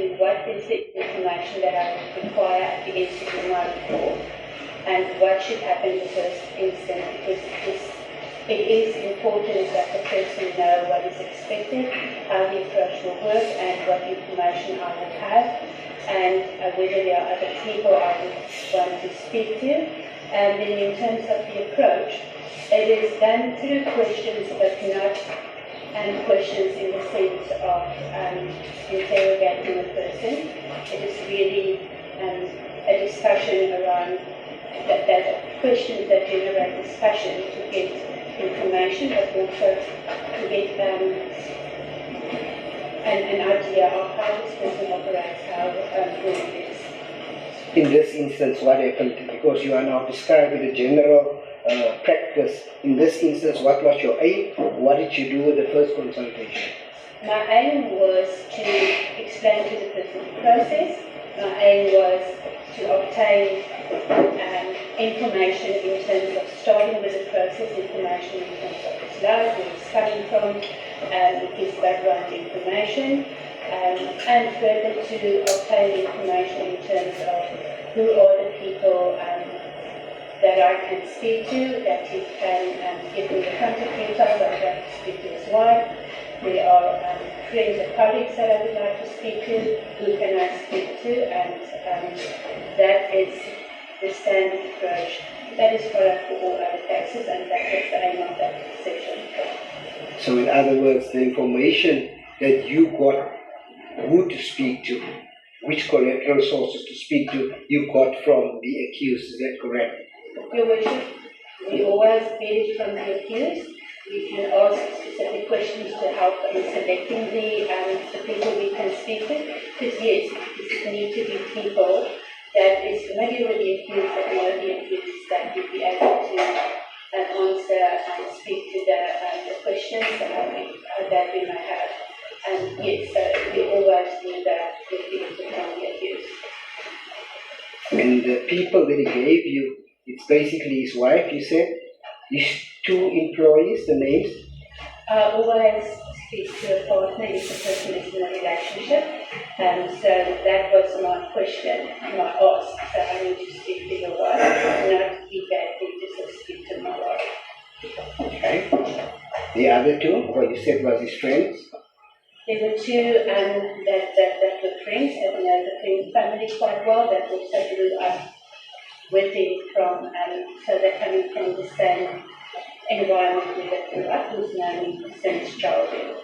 you what is the information that I would require at the end of my report, and what should happen in the first instance, because it is important that the person know what is expected, how the approach will work, and what information I will have, and whether there are other people I would want to speak to. And then in terms of the approach, it is done through questions, but not questions in the sense of interrogating a person. It is really a discussion around that questions that generate discussion to get information, but also to get an idea of how this person operates, how good it is. In this instance, what happened? Because you are now describing the general practice. In this instance, what was your aim? What did you do with the first consultation? My aim was to explain to the person the process. My aim was to obtain information in terms of starting with the process, information in terms of his life, where he's coming from, his background information, and further to obtain information in terms of who are the people that I can speak to, that he can give me the contact details. I would like to speak to his wife. There are friends and colleagues that I would like to speak to. Who can I speak to? And that is the standard approach that is followed for all other taxes, and that is the aim of that section. So in other words, the information that you got who to speak to, which collateral sources to speak to, you got from the accused, is that correct? Your Worship, we always get it from the accused. We can ask specific questions to help in selecting the people we can speak to. Because yes, it need to be people that is familiar with the accused, that know the accused, that would be able to answer and speak to the questions that we may have. And yes, so we always do that with the input from the accused. And the people that he gave you, it's basically his wife, you said? His two employees, the names? I always speak to a partner if the person is in a relationship. So that was my question, my ask. So I need to speak to your wife, not he gave me to speak to my wife. Okay. The other two, what you said was his friends? There were two that were friends, that know the friend family quite well, that also grew up with him from, so they're coming from the same environment where they grew up, who's known him since childhood.